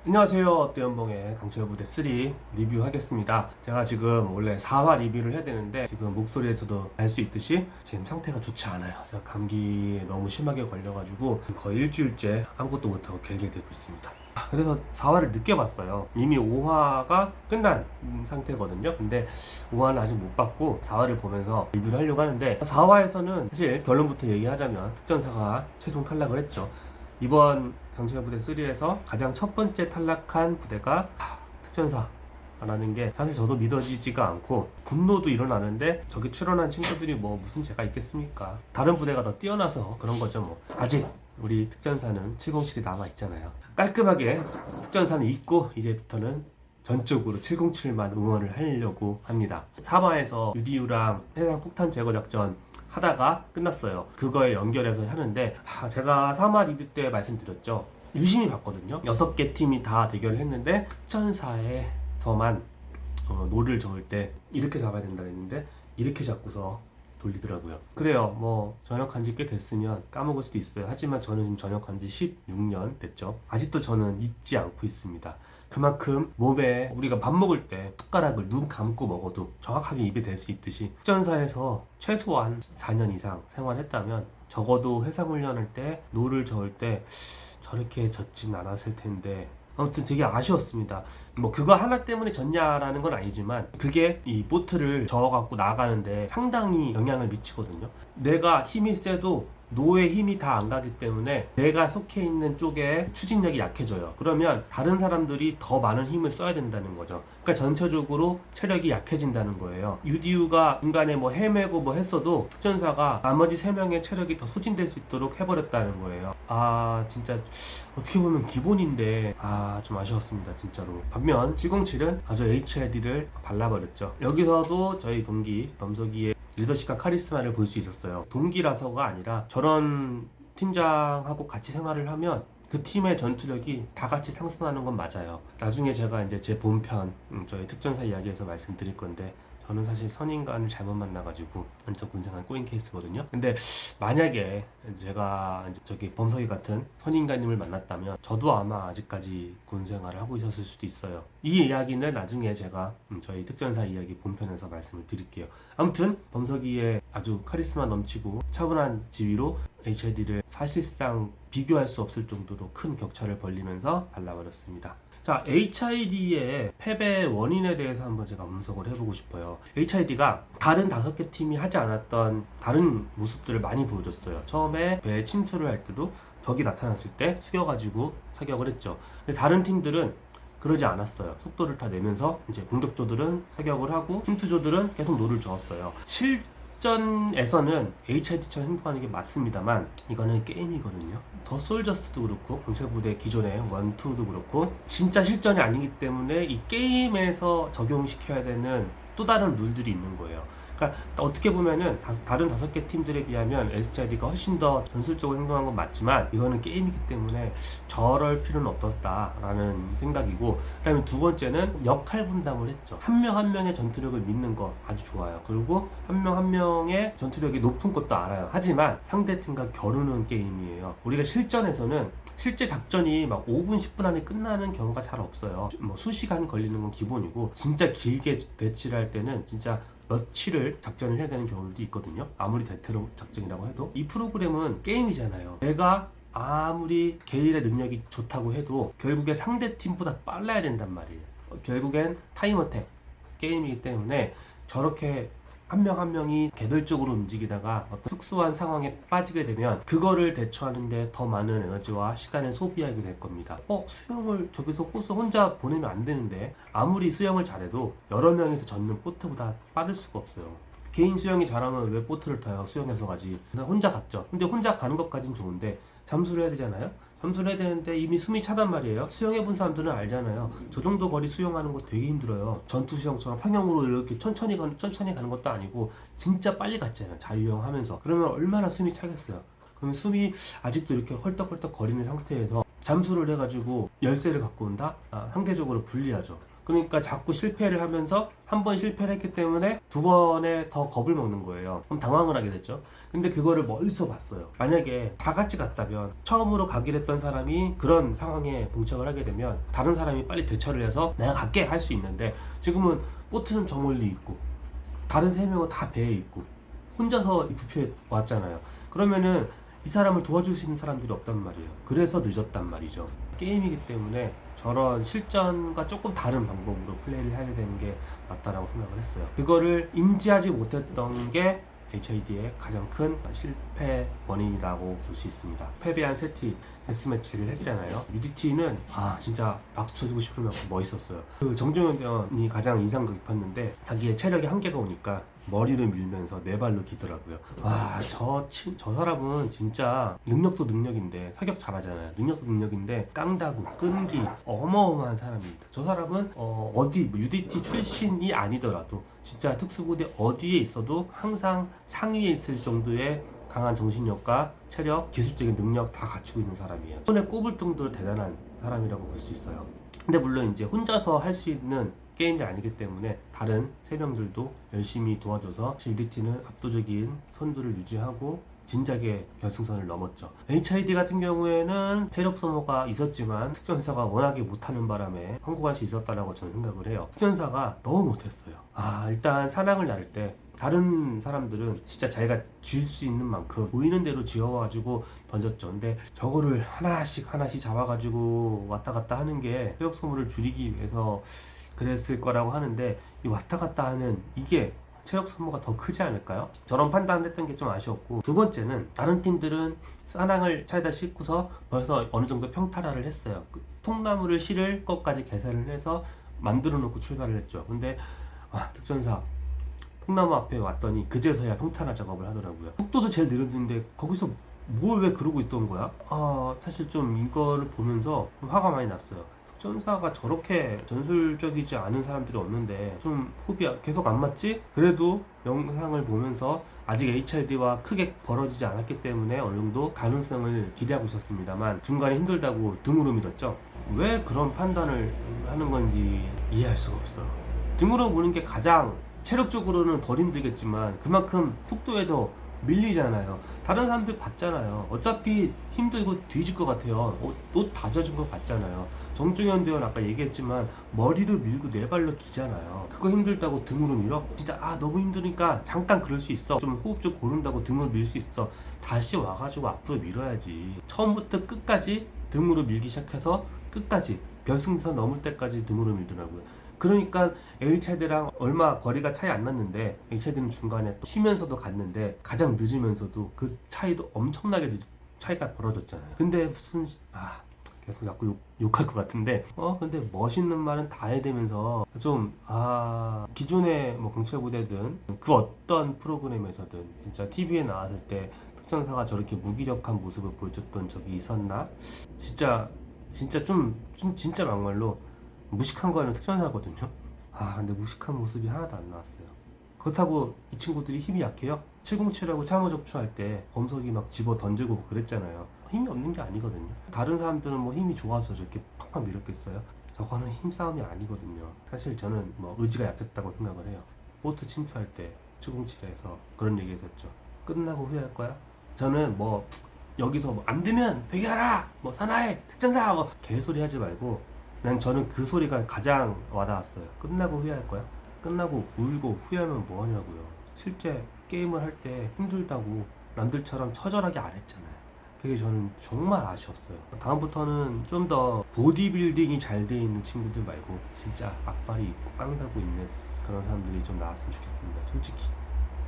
안녕하세요. 또 연봉의 강철 부대 3 리뷰하겠습니다. 제가 지금 원래 4화 리뷰를 해야 되는데 지금 목소리에서도 알 수 있듯이 지금 상태가 좋지 않아요. 제가 감기에 너무 심하게 걸려가지고 거의 일주일째 아무것도 못하고 결계되고 있습니다. 그래서 4화를 늦게 봤어요. 이미 5화가 끝난 상태거든요. 근데 5화는 아직 못 봤고 4화를 보면서 리뷰를 하려고 하는데 4화에서는 사실 결론부터 얘기하자면 특전사가 최종 탈락을 했죠. 이번 강철 부대 3에서 가장 첫 번째 탈락한 부대가 특전사라는 게 사실 저도 믿어지지가 않고 분노도 일어나는데 저기 출연한 친구들이 뭐 무슨 죄가 있겠습니까? 다른 부대가 더 뛰어나서 그런 거죠 뭐. 아직 우리 특전사는 707이 남아 있잖아요. 깔끔하게 특전사는 있고 이제부터는 전적으로 707만 응원을 하려고 합니다. 3화에서 유디유랑 해상 폭탄 제거 작전 하다가 끝났어요. 그거에 연결해서 하는데 제가 3화 리뷰 때 말씀드렸죠. 유심히 봤거든요. 6개 팀이 다 대결을 했는데 특전사에서만 노를 저을 때 이렇게 잡아야 된다 했는데 이렇게 잡고서 돌리더라고요. 그래요. 뭐 전역한 지 꽤 됐으면 까먹을 수도 있어요. 하지만 저는 지금 전역한 지 16년 됐죠. 아직도 저는 잊지 않고 있습니다. 그만큼 몸에 우리가 밥 먹을 때 숟가락을 눈 감고 먹어도 정확하게 입에 댈 수 있듯이 특전사에서 최소한 4년 이상 생활했다면 적어도 해상훈련할 때 노를 저을 때 저렇게 젖진 않았을 텐데 아무튼 되게 아쉬웠습니다. 뭐 그거 하나 때문에 졌냐라는 건 아니지만 그게 이 보트를 저어갖고 나가는데 상당히 영향을 미치거든요. 내가 힘이 세도 노의 힘이 다 안 가기 때문에 내가 속해 있는 쪽에 추진력이 약해져요. 그러면 다른 사람들이 더 많은 힘을 써야 된다는 거죠. 그러니까 전체적으로 체력이 약해진다는 거예요. 유디유가 중간에 뭐 헤매고 뭐 했어도 특전사가 나머지 3명의 체력이 더 소진될 수 있도록 해버렸다는 거예요. 진짜 어떻게 보면 기본인데 좀 아쉬웠습니다 진짜로. 반면 707은 아주 HID를 발라버렸죠. 여기서도 저희 동기 범석이의 리더십과 카리스마를 볼 수 있었어요. 동기라서가 아니라 저런 팀장하고 같이 생활을 하면 그 팀의 전투력이 다 같이 상승하는 건 맞아요. 나중에 제가 이제 제 본편 저희 특전사 이야기에서 말씀드릴 건데 저는 사실 선인간을 잘못 만나가지고 완전 군생활 꼬인 케이스거든요. 근데 만약에 제가 저기 범석이 같은 선인간님을 만났다면 저도 아마 아직까지 군생활을 하고 있었을 수도 있어요. 이 이야기는 나중에 제가 저희 특전사 이야기 본편에서 말씀을 드릴게요. 아무튼 범석이의 아주 카리스마 넘치고 차분한 지위로 HID를 사실상 비교할 수 없을 정도로 큰 격차를 벌리면서 발라버렸습니다. 자, HID의 패배 원인에 대해서 한번 제가 분석을 해보고 싶어요. HID가 다른 5개 팀이 하지 않았던 다른 모습들을 많이 보여줬어요. 처음에 배 침투를 할 때도 적이 나타났을 때 숙여가지고 사격을 했죠. 근데 다른 팀들은 그러지 않았어요. 속도를 다 내면서 이제 공격조들은 사격을 하고 침투조들은 계속 노를 저었어요. 실전에서는 HID처럼 행동하는 게 맞습니다만 이거는 게임이거든요. 더 솔저스도 그렇고 공체부대 기존의 1, 2도 그렇고 진짜 실전이 아니기 때문에 이 게임에서 적용시켜야 되는 또 다른 룰들이 있는 거예요. 그러니까 어떻게 보면은 다른 5개 팀들에 비하면 SHID가 훨씬 더 전술적으로 행동한 건 맞지만 이거는 게임이기 때문에 저럴 필요는 없었다라는 생각이고, 그 다음에 두 번째는 역할 분담을 했죠. 한 명 한 명의 전투력을 믿는 거 아주 좋아요. 그리고 한 명 한 명의 전투력이 높은 것도 알아요. 하지만 상대팀과 겨루는 게임이에요. 우리가 실전에서는 실제 작전이 막 5분 10분 안에 끝나는 경우가 잘 없어요. 뭐 수시간 걸리는 건 기본이고 진짜 길게 배치를 할 때는 진짜 며칠을 작전을 해야 되는 경우도 있거든요. 아무리 대테러 작전이라고 해도 이 프로그램은 게임이잖아요. 내가 아무리 게일의 능력이 좋다고 해도 결국에 상대팀보다 빨라야 된단 말이에요. 결국엔 타임어택 게임이기 때문에 저렇게 한 명 한 명이 개별적으로 움직이다가 어떤 특수한 상황에 빠지게 되면 그거를 대처하는데 더 많은 에너지와 시간을 소비하게 될 겁니다. 수영을 저기서 혼자 보내면 안 되는데, 아무리 수영을 잘해도 여러 명이서 젓는 보트보다 빠를 수가 없어요. 개인 수영이 잘하면 왜 보트를 타요? 수영해서 가지. 혼자 갔죠. 근데 혼자 가는 것까진 좋은데 잠수를 해야 되잖아요. 잠수를 해야 되는데 이미 숨이 차단 말이에요. 수영해본 사람들은 알잖아요. 저 정도 거리 수영하는 거 되게 힘들어요. 전투 수영처럼 평형으로 이렇게 천천히 가는 것도 아니고 진짜 빨리 갔잖아요. 자유형 하면서. 그러면 얼마나 숨이 차겠어요. 그러면 숨이 아직도 이렇게 헐떡헐떡 거리는 상태에서 잠수를 해가지고 열쇠를 갖고 온다? 상대적으로 불리하죠. 그러니까 자꾸 실패를 하면서 한 번 실패를 했기 때문에 두 번에 더 겁을 먹는 거예요. 그럼 당황을 하게 됐죠. 근데 그거를 멀리서 봤어요. 만약에 다 같이 갔다면 처음으로 가기로 했던 사람이 그런 상황에 봉착을 하게 되면 다른 사람이 빨리 대처를 해서 내가 갈게 할 수 있는데, 지금은 보트는 저 멀리 있고 다른 세 명은 다 배에 있고 혼자서 이 부표에 왔잖아요. 그러면은 이 사람을 도와줄 수 있는 사람들이 없단 말이에요. 그래서 늦었단 말이죠. 게임이기 때문에 저런 실전과 조금 다른 방법으로 플레이를 해야 되는 게 맞다라고 생각을 했어요. 그거를 인지하지 못했던 게 HID의 가장 큰 실패 원인이라고 볼 수 있습니다. 패배한 세티 데스매치를 했잖아요. UDT는 진짜 박수 쳐주고 싶을 만큼 멋있었어요. 그 정종현 대원이 가장 인상 깊었는데, 자기의 체력이 한계가 오니까 머리를 밀면서 네 발로 기더라고요. 저 사람은 진짜 능력도 능력인데, 사격 잘하잖아요. 능력도 능력인데 깡다구, 끈기 어마어마한 사람입니다. 저 사람은 UDT 출신이 아니더라도 진짜 특수부대 어디에 있어도 항상 상위에 있을 정도의 강한 정신력과 체력, 기술적인 능력 다 갖추고 있는 사람이에요. 손에 꼽을 정도로 대단한 사람이라고 볼 수 있어요. 근데 물론 이제 혼자서 할 수 있는 게임이 아니기 때문에 다른 세 명들도 열심히 도와줘서 UDT는 압도적인 선두를 유지하고 진작에 결승선을 넘었죠. HID 같은 경우에는 체력 소모가 있었지만 특전사가 워낙에 못하는 바람에 성공할 수 있었다라고 저는 생각을 해요. 특전사가 너무 못했어요. 일단 사냥을 나를 때 다른 사람들은 진짜 자기가 쥐을 수 있는 만큼 보이는 대로 지어가지고 던졌죠. 근데 저거를 하나씩 잡아가지고 왔다 갔다 하는 게 체력 소모를 줄이기 위해서 그랬을 거라고 하는데, 이 왔다 갔다 하는 이게 체력 소모가 더 크지 않을까요? 저런 판단을 했던 게 좀 아쉬웠고, 두 번째는 다른 팀들은 사낭을 차에다 싣고서 벌써 어느 정도 평탈화를 했어요. 통나무를 실을 것까지 계산을 해서 만들어 놓고 출발을 했죠. 근데 특전사 통나무 앞에 왔더니 그제서야 평탄화 작업을 하더라고요. 속도도 제일 느렸는데 거기서 뭘 왜 그러고 있던 거야? 사실 좀 이거를 보면서 좀 화가 많이 났어요. 특전사가 저렇게 전술적이지 않은 사람들이 없는데 좀 호흡이 계속 안 맞지? 그래도 영상을 보면서 아직 HID와 크게 벌어지지 않았기 때문에 어느 정도 가능성을 기대하고 있었습니다만, 중간에 힘들다고 등으로 밀었죠. 왜 그런 판단을 하는 건지 이해할 수가 없어요. 등으로 미는 게 가장 체력적으로는 덜 힘들겠지만 그만큼 속도에도 밀리잖아요. 다른 사람들 봤잖아요. 어차피 힘들고 뒤질 것 같아요. 옷 다 젖은 거 봤잖아요. 정종현 대원 아까 얘기했지만 머리를 밀고 네 발로 기잖아요. 그거 힘들다고 등으로 밀어? 진짜 너무 힘드니까 잠깐 그럴 수 있어. 좀 호흡 좀 고른다고 등으로 밀 수 있어. 다시 와가지고 앞으로 밀어야지. 처음부터 끝까지 등으로 밀기 시작해서 끝까지 결승선 넘을 때까지 등으로 밀더라고요. 그러니까 HID랑 얼마 거리가 차이 안 났는데, HID는 중간에 또 쉬면서도 갔는데 가장 늦으면서도 그 차이도 엄청나게 차이가 벌어졌잖아요. 근데 무슨 계속 자꾸 욕할 것 같은데 근데 멋있는 말은 다 해대면서 좀 기존의 뭐 경찰부대든 그 어떤 프로그램에서든 진짜 TV에 나왔을 때 특전사가 저렇게 무기력한 모습을 보여줬던 적이 있었나? 진짜 진짜 막말로 무식한 거는 특전사거든요. 근데 무식한 모습이 하나도 안 나왔어요. 그렇다고 이 친구들이 힘이 약해요? 707하고 참호 접촉할 때 범석이 막 집어 던지고 그랬잖아요. 힘이 없는 게 아니거든요. 다른 사람들은 뭐 힘이 좋아서 저렇게 팍팍 밀었겠어요? 저거는 힘싸움이 아니거든요. 사실 저는 뭐 의지가 약했다고 생각을 해요. 보트 침투할 때 707에서 그런 얘기 했었죠. 끝나고 후회할 거야? 저는 뭐 여기서 뭐 안 되면 회개하라! 뭐 사나이! 특전사! 뭐 개소리 하지 말고, 저는 그 소리가 가장 와닿았어요. 끝나고 후회할 거야? 끝나고 울고 후회하면 뭐 하냐고요. 실제 게임을 할 때 힘들다고 남들처럼 처절하게 안 했잖아요. 그게 저는 정말 아쉬웠어요. 다음부터는 좀 더 보디빌딩이 잘 돼 있는 친구들 말고 진짜 악발이 있고 깡다고 있는 그런 사람들이 좀 나왔으면 좋겠습니다. 솔직히.